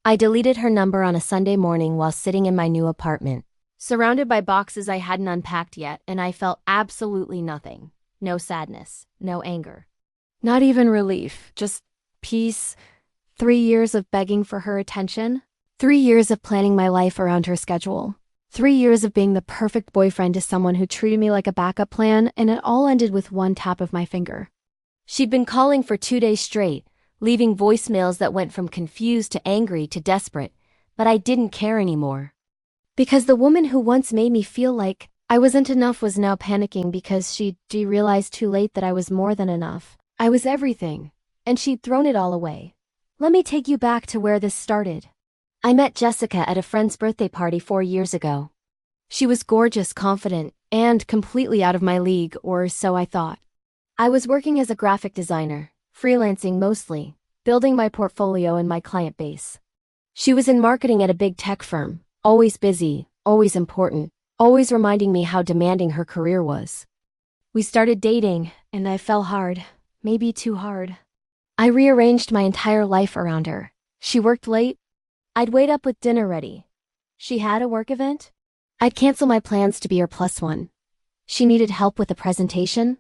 I deleted her number on a Sunday morning while sitting in my new apartment, surrounded by boxes I hadn't unpacked yet, and I felt absolutely nothing. No sadness, no anger. Not even relief, just peace. 3 years of begging for her attention. 3 years of planning my life around her schedule. 3 years of being the perfect boyfriend to someone who treated me like a backup plan, and it all ended with one tap of my finger. She'd been calling for 2 days straight, leaving voicemails that went from confused to angry to desperate, but I didn't care anymore. Because the woman who once made me feel like I wasn't enough was now panicking because she realized too late that I was more than enough. I was everything, and she'd thrown it all away. Let me take you back to where this started. I met Jessica at a friend's birthday party 4 years ago. She was gorgeous, confident, and completely out of my league, or so I thought. I was working as a graphic designer, freelancing mostly, building my portfolio and my client base. She was in marketing at a big tech firm, always busy, always important, always reminding me how demanding her career was. We started dating, and I fell hard, maybe too hard. I rearranged my entire life around her. She worked late. I'd wait up with dinner ready. She had a work event. I'd cancel my plans to be her plus one. She needed help with a presentation.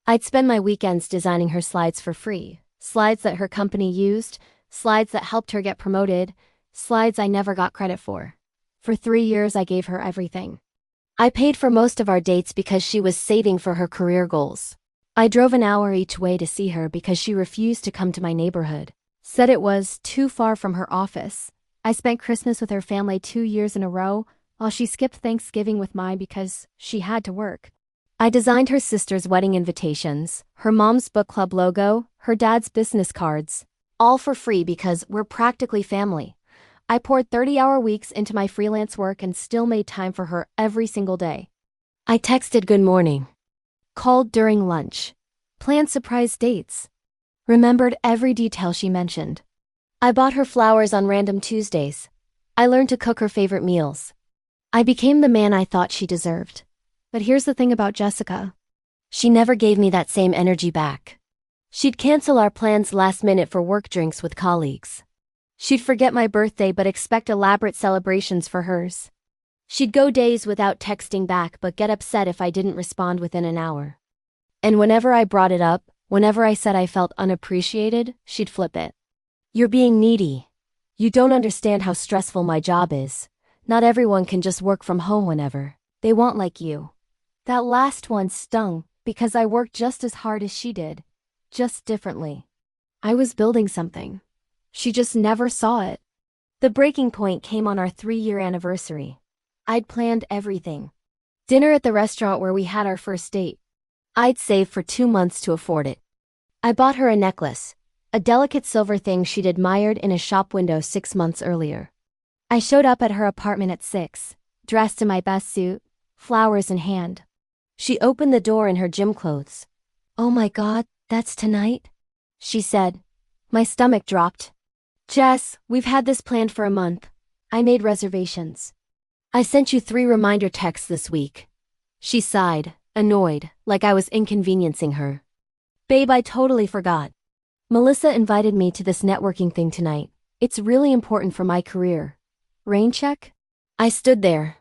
I'd spend my weekends designing her slides for free, slides that her company used, slides that helped her get promoted, slides I never got credit for. For 3 years I gave her everything. I paid for most of our dates because she was saving for her career goals. I drove an hour each way to see her because she refused to come to my neighborhood, said it was too far from her office. I spent Christmas with her family 2 years in a row, while she skipped Thanksgiving with mine because she had to work. I designed her sister's wedding invitations, her mom's book club logo, her dad's business cards, all for free because we're practically family. I poured 30-hour weeks into my freelance work and still made time for her every single day. I texted good morning, called during lunch, planned surprise dates, remembered every detail she mentioned. I bought her flowers on random Tuesdays. I learned to cook her favorite meals. I became the man I thought she deserved. But here's the thing about Jessica. She never gave me that same energy back. She'd cancel our plans last minute for work drinks with colleagues. She'd forget my birthday but expect elaborate celebrations for hers. She'd go days without texting back but get upset if I didn't respond within an hour. And whenever I brought it up, whenever I said I felt unappreciated, she'd flip it. You're being needy. You don't understand how stressful my job is. Not everyone can just work from home whenever they want like you. That last one stung because I worked just as hard as she did, just differently. I was building something. She just never saw it. The breaking point came on our 3-year anniversary. I'd planned everything. Dinner at the restaurant where we had our first date. I'd saved for 2 months to afford it. I bought her a necklace, a delicate silver thing she'd admired in a shop window 6 months earlier. I showed up at her apartment at 6, dressed in my best suit, flowers in hand. She opened the door in her gym clothes. "Oh my God, that's tonight?" she said. My stomach dropped. "Jess, we've had this planned for a month. I made reservations. I sent you 3 reminder texts this week." She sighed, annoyed, like I was inconveniencing her. "Babe, I totally forgot. Melissa invited me to this networking thing tonight. It's really important for my career. Rain check?" I stood there,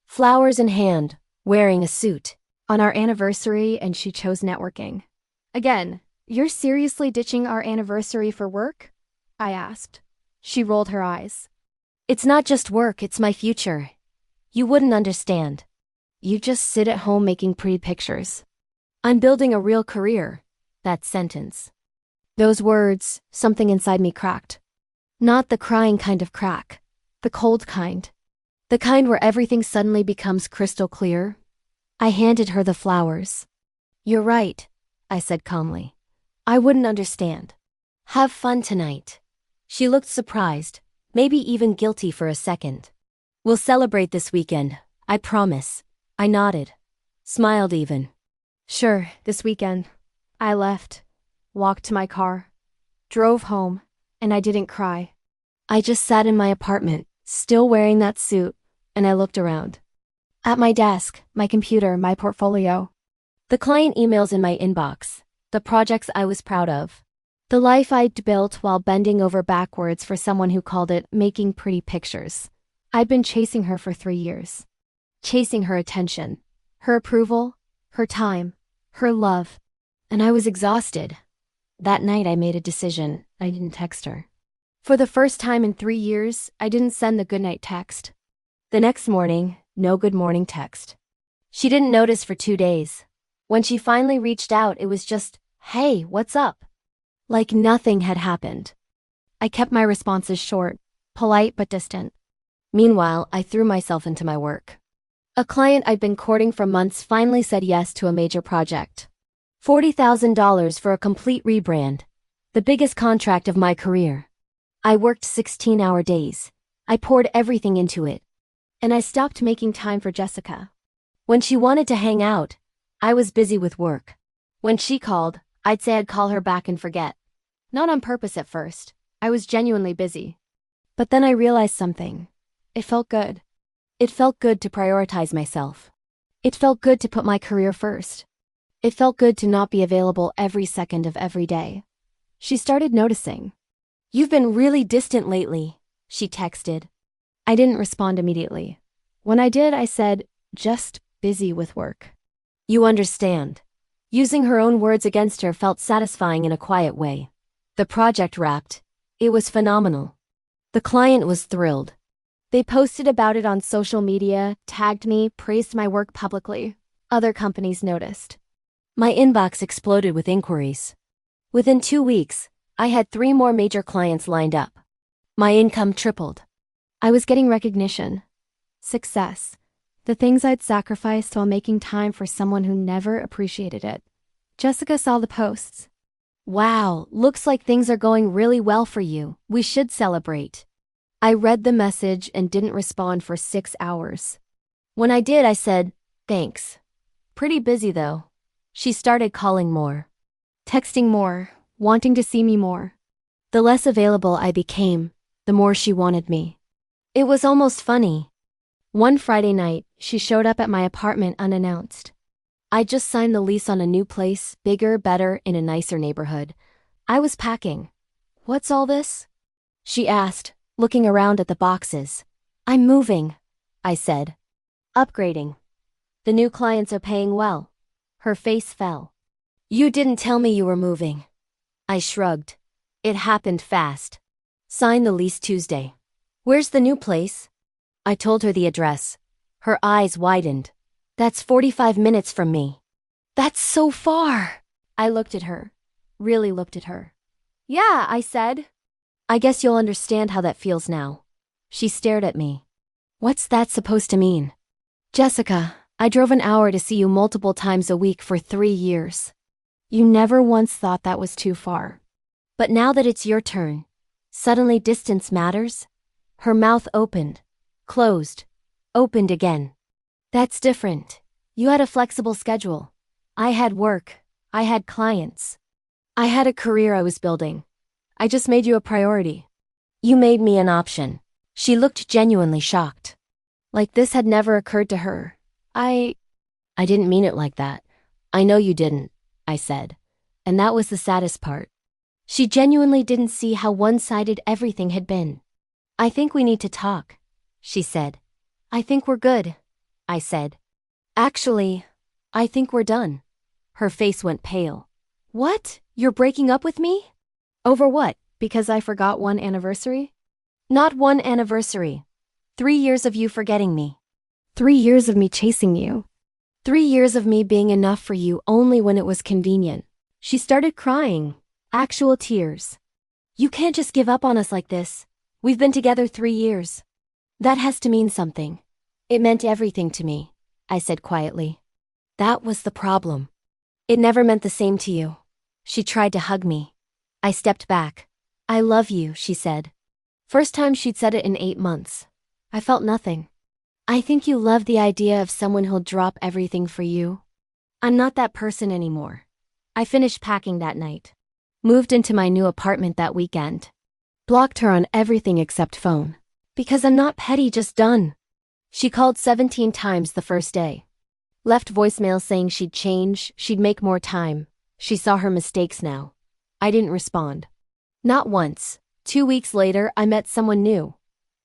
flowers in hand, wearing a suit. On our anniversary, and she chose networking. "Again, you're seriously ditching our anniversary for work?" I asked. She rolled her eyes. "It's not just work, it's my future. You wouldn't understand. You just sit at home making pretty pictures. I'm building a real career." That sentence. Those words, something inside me cracked. Not the crying kind of crack. The cold kind. The kind where everything suddenly becomes crystal clear. I handed her the flowers. "You're right," I said calmly. "I wouldn't understand. Have fun tonight." She looked surprised, maybe even guilty for a second. "We'll celebrate this weekend, I promise." I nodded, smiled even. "Sure, this weekend." I left, walked to my car, drove home, and I didn't cry. I just sat in my apartment, still wearing that suit, and I looked around. At my desk, my computer, my portfolio. The client emails in my inbox, the projects I was proud of. The life I'd built while bending over backwards for someone who called it making pretty pictures. I'd been chasing her for 3 years. Chasing her attention, her approval, her time, her love. And I was exhausted. That night I made a decision. I didn't text her. For the first time in 3 years, I didn't send the goodnight text. The next morning, no good morning text. She didn't notice for 2 days. When she finally reached out, it was just, "Hey, what's up?" Like nothing had happened. I kept my responses short, polite but distant. Meanwhile, I threw myself into my work. A client I'd been courting for months finally said yes to a major project. $40,000 for a complete rebrand. The biggest contract of my career. I worked 16-hour days. I poured everything into it. And I stopped making time for Jessica. When she wanted to hang out, I was busy with work. When she called, I'd say I'd call her back and forget. Not on purpose at first. I was genuinely busy. But then I realized something. It felt good. It felt good to prioritize myself. It felt good to put my career first. It felt good to not be available every second of every day. She started noticing. "You've been really distant lately," she texted. I didn't respond immediately. When I did, I said, "Just busy with work." "You understand." Using her own words against her felt satisfying in a quiet way. The project wrapped. It was phenomenal. The client was thrilled. They posted about it on social media, tagged me, praised my work publicly. Other companies noticed. My inbox exploded with inquiries. Within 2 weeks, I had 3 more major clients lined up. My income tripled. I was getting recognition. Success. The things I'd sacrificed while making time for someone who never appreciated it. Jessica saw the posts. "Wow, looks like things are going really well for you. We should celebrate." I read the message and didn't respond for 6 hours. When I did, I said, "Thanks. Pretty busy though." She started calling more. Texting more, wanting to see me more. The less available I became, the more she wanted me. It was almost funny. One Friday night, she showed up at my apartment unannounced. I just signed the lease on a new place, bigger, better, in a nicer neighborhood. I was packing. "What's all this?" she asked, looking around at the boxes. "I'm moving," I said. "Upgrading. The new clients are paying well." Her face fell. "You didn't tell me you were moving." I shrugged. It happened fast. "Sign the lease Tuesday." "Where's the new place?" I told her the address. Her eyes widened. "That's 45 minutes from me." "That's so far." I looked at her. Really looked at her. "Yeah," I said. "I guess you'll understand how that feels now." She stared at me. "What's that supposed to mean?" "Jessica, I drove an hour to see you multiple times a week for 3 years. You never once thought that was too far. But now that it's your turn, suddenly distance matters?" Her mouth opened, closed, opened again. "That's different. You had a flexible schedule. I had work. I had clients. I had a career I was building. I just made you a priority. You made me an option." She looked genuinely shocked. Like this had never occurred to her. I didn't mean it like that. "I know you didn't," I said. And that was the saddest part. She genuinely didn't see how one-sided everything had been. "I think we need to talk," she said. "I think we're good," I said. "Actually, I think we're done." Her face went pale. "What? You're breaking up with me?" "Over what? Because I forgot one anniversary?" "Not one anniversary. 3 years of you forgetting me. 3 years of me chasing you. 3 years of me being enough for you only when it was convenient." She started crying. Actual tears. "You can't just give up on us like this. We've been together 3 years." "That has to mean something." "It meant everything to me," I said quietly. "That was the problem. It never meant the same to you." She tried to hug me. I stepped back. "I love you," she said. First time she'd said it in 8 months. I felt nothing. "I think you love the idea of someone who'll drop everything for you." I'm not that person anymore. I finished packing that night. Moved into my new apartment that weekend. Blocked her on everything except phone. Because I'm not petty, just done. She called 17 times the first day. Left voicemail saying she'd change, she'd make more time. She saw her mistakes now. I didn't respond. Not once. 2 weeks later, I met someone new.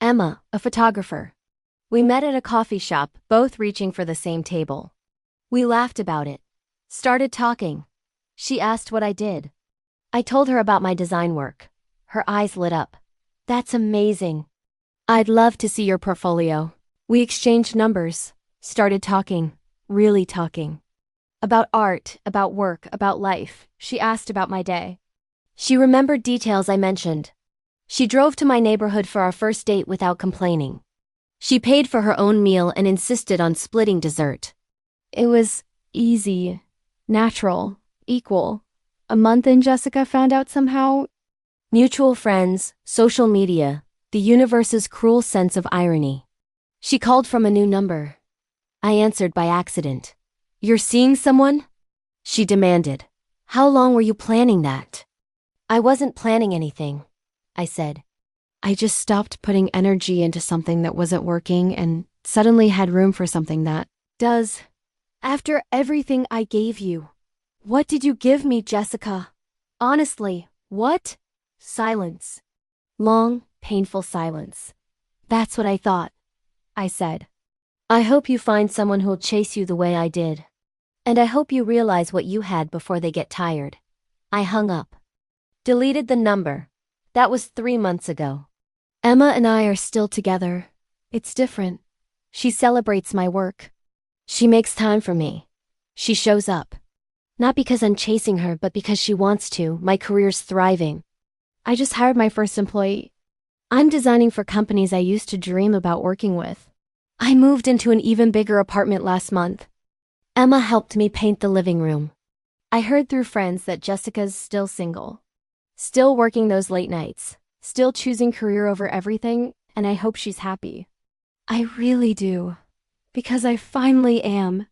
Emma, a photographer. We met at a coffee shop, both reaching for the same table. We laughed about it. Started talking. She asked what I did. I told her about my design work. Her eyes lit up. That's amazing. I'd love to see your portfolio. We exchanged numbers. Started talking. Really talking. About art, about work, about life. She asked about my day. She remembered details I mentioned. She drove to my neighborhood for our first date without complaining. She paid for her own meal and insisted on splitting dessert. It was easy, natural, equal. A month in, Jessica found out somehow. Mutual friends, social media, the universe's cruel sense of irony. She called from a new number. I answered by accident. You're seeing someone? She demanded. How long were you planning that? I wasn't planning anything, I said. I just stopped putting energy into something that wasn't working and suddenly had room for something that does. After everything I gave you, what did you give me, Jessica? Honestly, what? Silence. Long, painful silence. That's what I thought, I said. I hope you find someone who'll chase you the way I did. And I hope you realize what you had before they get tired. I hung up. Deleted the number. That was 3 months ago. Emma and I are still together. It's different. She celebrates my work. She makes time for me. She shows up. Not because I'm chasing her, but because she wants to. My career's thriving. I just hired my first employee. I'm designing for companies I used to dream about working with. I moved into an even bigger apartment last month. Emma helped me paint the living room. I heard through friends that Jessica's still single. Still working those late nights. Still choosing career over everything, and I hope she's happy. I really do. Because I finally am.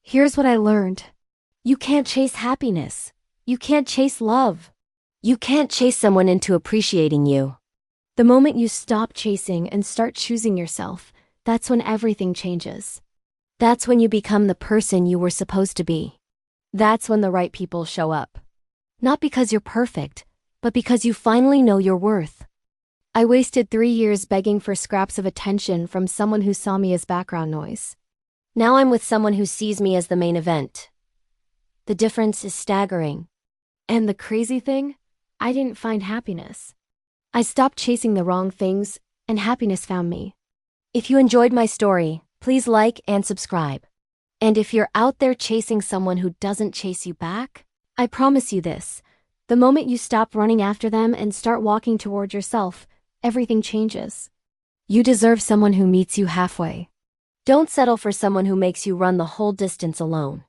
Here's what I learned. You can't chase happiness. You can't chase love. You can't chase someone into appreciating you. The moment you stop chasing and start choosing yourself, that's when everything changes. That's when you become the person you were supposed to be. That's when the right people show up. Not because you're perfect, but because you finally know your worth. I wasted 3 years begging for scraps of attention from someone who saw me as background noise. Now I'm with someone who sees me as the main event. The difference is staggering. And the crazy thing? I didn't find happiness. I stopped chasing the wrong things, and happiness found me. If you enjoyed my story, please like and subscribe. And if you're out there chasing someone who doesn't chase you back, I promise you this. The moment you stop running after them and start walking toward yourself, everything changes. You deserve someone who meets you halfway. Don't settle for someone who makes you run the whole distance alone.